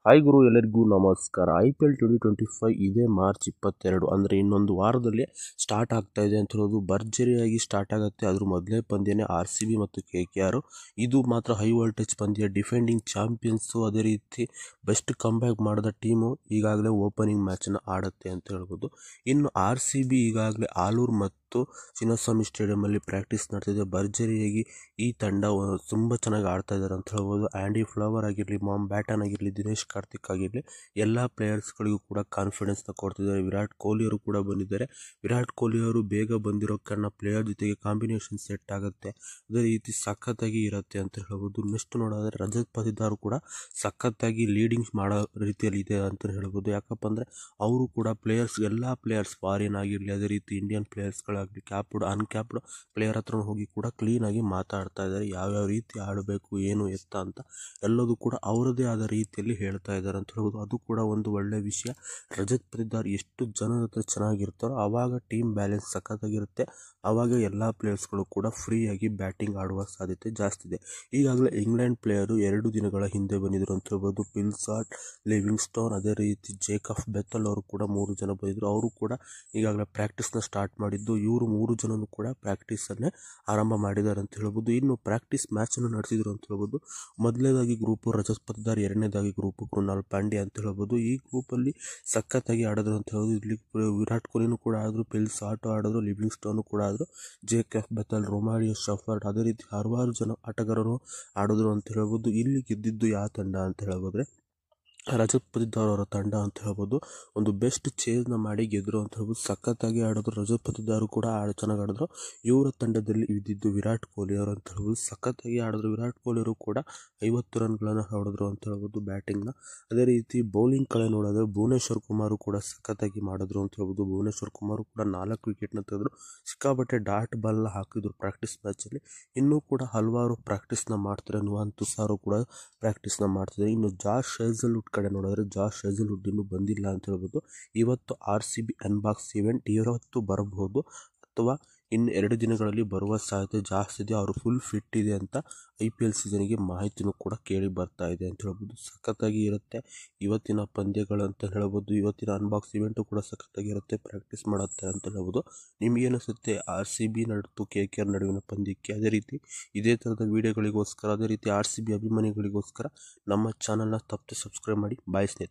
Hi ಗುರು, ಎಲ್ಲರಿಗೂ ನಮಸ್ಕಾರ. IPL 2025 ಇದೇ ಮಾರ್ಚ್ 22 ಅಂದರೆ ಇನ್ನೊಂದು ವಾರದಲ್ಲಿ ಸ್ಟಾರ್ಟ್ ಆಗ್ತಾ ಇದೆ ಅಂತ ಹೇಳೋದು. ಭರ್ಜರಿಯಾಗಿ ಸ್ಟಾರ್ಟ್ ಆಗುತ್ತೆ. ಅದ್ರ ಮೊದಲೇ ಪಂದ್ಯನೇ RCB ಮತ್ತು KKR. ಇದು ಮಾತ್ರ ಹೈ ವೋಲ್ಟೇಜ್ ಪಂದ್ಯ. ಡಿಫೆಂಡಿಂಗ್ ಚಾಂಪಿಯನ್ಸು, ಅದೇ ರೀತಿ ಬೆಸ್ಟ್ ಕಂಬ್ಯಾಕ್ ಮಾಡಿದ ಟೀಮು ಈಗಾಗಲೇ ಓಪನಿಂಗ್ ಮ್ಯಾಚನ್ನು ಆಡುತ್ತೆ ಅಂತ ಹೇಳ್ಬೋದು. ಇನ್ನು RCB ಈಗಾಗಲೇ ಆಲೂರು ಮತ್ತು ಚಿನ್ನಸ್ವಾಮಿ ಸ್ಟೇಡಿಯಂಲ್ಲಿ ಪ್ರಾಕ್ಟೀಸ್ ನಡೆಸಿದೆ. ಭರ್ಜರಿಯಾಗಿ ಈ ತಂಡ ತುಂಬ ಚೆನ್ನಾಗಿ ಆಡ್ತಾ ಇದ್ದಾರೆ ಅಂತ ಹೇಳ್ಬೋದು. ಆ್ಯಂಡಿ ಫ್ಲವರ್ ಆಗಿರಲಿ, ಮಾಮ್ ಬ್ಯಾಟನ್ ಆಗಿರಲಿ, ದಿನೇಶ್ ಕಾರ್ತಿಕ್ ಆಗಿರಲಿ, ಎಲ್ಲ ಪ್ಲೇಯರ್ಸ್ಗಳಿಗೂ ಕೂಡ ಕಾನ್ಫಿಡೆನ್ಸ್ನ ಕೊಡ್ತಿದ್ದಾರೆ. ವಿರಾಟ್ ಕೊಹ್ಲಿ ಅವರು ಕೂಡ ಬಂದಿದ್ದಾರೆ. ವಿರಾಟ್ ಕೊಹ್ಲಿ ಅವರು ಬೇಗ ಬಂದಿರೋ ಕಾರಣ ಪ್ಲೇಯರ್ ಜೊತೆಗೆ ಕಾಂಬಿನೇಷನ್ ಸೆಟ್ ಆಗುತ್ತೆ. ಅದೇ ರೀತಿ ಸಖತ್ತಾಗಿ ಇರುತ್ತೆ ಅಂತ ಹೇಳ್ಬೋದು. ನೆಕ್ಸ್ಟ್ ನೋಡೋದಾದ್ರೆ ರಜತ್ ಪತಿದಾರ್ ಕೂಡ ಸಖತ್ತಾಗಿ ಲೀಡಿಂಗ್ಸ್ ಮಾಡೋ ರೀತಿಯಲ್ಲಿ ಇದೆ ಅಂತ ಹೇಳ್ಬೋದು. ಯಾಕಪ್ಪ ಅಂದರೆ ಅವರು ಕೂಡ ಪ್ಲೇಯರ್ಸ್, ಎಲ್ಲ ಪ್ಲೇಯರ್ಸ್ ಫಾರಿನ್ ಆಗಿರಲಿ, ಅದೇ ರೀತಿ ಇಂಡಿಯನ್ ಪ್ಲೇಯರ್ಸ್ಗಳಾಗಲಿ, ಕ್ಯಾಪ್ಡ್ ಅನ್ಕ್ಯಾಪ್ಡ್ ಪ್ಲೇಯರ್ ಹತ್ರ ಹೋಗಿ ಕೂಡ ಕ್ಲೀನಾಗಿ ಮಾತಾಡ್ತಾ ಇದ್ದಾರೆ. ಯಾವ್ಯಾವ ರೀತಿ ಆಡಬೇಕು, ಏನು ಎತ್ತ ಅಂತ ಎಲ್ಲದೂ ಕೂಡ ಅವರದೇ ಆದ ರೀತಿಯಲ್ಲಿ ಹೇಳ್ತಾ ಇದ್ದಾರೆ ಅಂತ ಹೇಳ್ಬೋದು. ಅದು ಕೂಡ ಒಂದು ಒಳ್ಳೆ ವಿಷಯ. ರಜತ್ ಪತಿದಾರ್ ಎಷ್ಟು ಜನದ ಹತ್ರ ಚೆನ್ನಾಗಿರ್ತಾರೋ ಆವಾಗ ಟೀಮ್ ಬ್ಯಾಲೆನ್ಸ್ ಸಖತ್ತಾಗಿರುತ್ತೆ. ಆವಾಗ ಎಲ್ಲ ಪ್ಲೇಯರ್ಸ್ಗಳು ಕೂಡ ಫ್ರೀಯಾಗಿ ಬ್ಯಾಟಿಂಗ್ ಆಡುವ ಸಾಧ್ಯತೆ ಜಾಸ್ತಿ ಇದೆ. ಈಗಾಗಲೇ ಇಂಗ್ಲೆಂಡ್ ಪ್ಲೇಯರು 2 ದಿನಗಳ ಹಿಂದೆ ಬಂದಿದ್ರು ಅಂತ ಹೇಳ್ಬೋದು. ಫಿಲ್ ಸಾಲ್ಟ್, ಲಿವಿಂಗ್ಸ್ಟೋನ್, ಅದೇ ರೀತಿ ಜೇಕಬ್ ಬೆಥೆಲ್ ಅವರು ಕೂಡ 3 ಜನ ಬಂದಿದ್ರು. ಅವರು ಕೂಡ ಈಗಾಗಲೇ ಪ್ರಾಕ್ಟೀಸ್ನ ಸ್ಟಾರ್ಟ್ ಮಾಡಿದ್ದು. ಇವರು 3 ಜನನು ಕೂಡ ಪ್ರಾಕ್ಟೀಸನ್ನೇ ಆರಂಭ ಮಾಡಿದ್ದಾರೆ ಅಂತ ಹೇಳ್ಬೋದು. ಇನ್ನು ಪ್ರಾಕ್ಟೀಸ್ ಮ್ಯಾಚನ್ನು ನಡೆಸಿದ್ರು ಅಂತ ಹೇಳ್ಬೋದು. ಮೊದಲನೇದಾಗಿ ಗ್ರೂಪು ರಜತ್ ಪತಿದಾರ್, ಎರಡನೇದಾಗಿ ಗ್ರೂಪು ಕೃಣಾಲ್ ಪಾಂಡ್ಯ ಅಂತ ಹೇಳ್ಬೋದು. ಈ ಗ್ರೂಪಲ್ಲಿ ಸಖತ್ತಾಗಿ ಆಡಿದ್ರು ಅಂತ ಹೇಳ್ಬೋದು. ಇಲ್ಲಿ ವಿರಾಟ್ ಕೊಹ್ಲಿನೂ ಕೂಡ ಆಡಿದ್ರು, ಫಿಲ್ ಸಾಲ್ಟ್ ಆಡಿದ್ರು, ಲಿವಿಂಗ್ಸ್ಟೋನು ಕೂಡ ಆಡಿದ್ರು, ಜೇಕಬ್ ಬೆಥೆಲ್, ರೊಮಾರಿಯೋ ಶಫರ್ಡ್, ಅದೇ ರೀತಿ ಹಲವಾರು ಜನ ಆಟಗಾರರು ಆಡಿದ್ರು ಅಂತ ಹೇಳ್ಬೋದು. ಇಲ್ಲಿ ಗೆದ್ದಿದ್ದು ಯಾವ ತಂಡ ಅಂತ ಹೇಳ್ಬೋದ್ರೆ ರಜತ್ ಪತಿದಾರ್ ಅವರ ತಂಡ ಅಂತ ಹೇಳ್ಬೋದು. ಒಂದು ಬೆಸ್ಟ್ ಚೇಸ್ನ ಮಾಡಿ ಗೆದ್ದರು ಅಂತ ಹೇಳ್ಬೋದು. ಸಖತ್ತಾಗಿ ಆಡಿದ್ರು. ರಜತ್ ಪತಿದಾರ್ ಕೂಡ ಚೆನ್ನಾಗಿ ಆಡಿದ್ರು. ಇವರ ತಂಡದಲ್ಲಿ ಇದ್ದಿದ್ದು ವಿರಾಟ್ ಕೊಹ್ಲಿ ಅವರು ಅಂತ ಹೇಳ್ಬೋದು. ಸಖತ್ತಾಗಿ ಆಡಿದ್ರು. ವಿರಾಟ್ ಕೊಹ್ಲಿ ಅವರು ಕೂಡ 50 ರನ್ಗಳನ್ನು ಹೊಡೆದ್ರು ಅಂತ ಹೇಳ್ಬೋದು ಬ್ಯಾಟಿಂಗ್ನ. ಅದೇ ರೀತಿ ಬೌಲಿಂಗ್ ಕಡೆ ನೋಡಿದ್ರೆ ಭುವನೇಶ್ವರ್ ಕುಮಾರ್ ಕೂಡ ಸಖತ್ತಾಗಿ ಮಾಡಿದ್ರು ಅಂತ ಹೇಳ್ಬೋದು. ಭುವನೇಶ್ವರ್ ಕುಮಾರ್ ಕೂಡ 4 ವಿಕೆಟ್ನ ತೆಗೆದ್ರು. ಸಿಕ್ಕಾಪಟ್ಟೆ ಡಾಟ್ ಬಾಲ್ನ ಹಾಕಿದ್ರು ಪ್ರಾಕ್ಟೀಸ್ ಮ್ಯಾಚಲ್ಲಿ. ಇನ್ನೂ ಕೂಡ ಹಲವಾರು ಪ್ರಾಕ್ಟೀಸ್ನ ಮಾಡ್ತಾರೆ. ನುವಾನ್ ತುಷಾರು ಕೂಡ ಪ್ರಾಕ್ಟೀಸ್ನ ಮಾಡ್ತಿದ್ದಾರೆ. ಇನ್ನು ಜಾಶ್ ಹೇಜಲ್ವುಡ್ ಕಡೆ ನೋಡಿದ್ರೆ ಜಾಶ್ ಹೇಜಲ್ವುಡ್ ಇನ್ನೂ ಬಂದಿಲ್ಲ ಅಂತ ಹೇಳ್ಬೋದು. ಇವತ್ತು RCB ಅನ್ಬಾಕ್ಸ್ ಇವೆಂಟ್ ಇವತ್ತು ಬರಬಹುದು ಅಥವಾ ಇನ್ನು 2 ದಿನಗಳಲ್ಲಿ ಬರುವ ಸಾಧ್ಯತೆ ಜಾಸ್ತಿ ಇದೆ. ಅವರು ಫುಲ್ ಫಿಟ್ ಇದೆ ಅಂತ IPL ಸೀಸನ್ಗೆ ಮಾಹಿತಿನೂ ಕೂಡ ಕೇಳಿ ಬರ್ತಾ ಇದೆ ಅಂತ ಹೇಳ್ಬೋದು. ಸಖತ್ತಾಗಿ ಇರುತ್ತೆ ಇವತ್ತಿನ ಪಂದ್ಯಗಳು ಅಂತ ಹೇಳ್ಬೋದು. ಇವತ್ತಿನ ಅನ್ಬಾಕ್ಸ್ ಇವೆಂಟು ಕೂಡ ಸಖತ್ತಾಗಿರುತ್ತೆ. ಪ್ರಾಕ್ಟೀಸ್ ಮಾಡುತ್ತೆ ಅಂತ ಹೇಳ್ಬೋದು. ನಿಮಗೇನಿಸುತ್ತೆ RCB ಮತ್ತು KKR ನಡುವಿನ ಪಂದ್ಯಕ್ಕೆ? ಅದೇ ರೀತಿ ಇದೇ ಥರದ ವೀಡಿಯೋಗಳಿಗೋಸ್ಕರ, ಅದೇ ರೀತಿ RCB ಅಭಿಮಾನಿಗಳಿಗೋಸ್ಕರ ನಮ್ಮ ಚಾನಲ್ನ ತಪ್ಪದೆ ಸಬ್ಸ್ಕ್ರೈಬ್ ಮಾಡಿ. ಬಾಯ್ ಸ್ನೇಹಿತರೆ.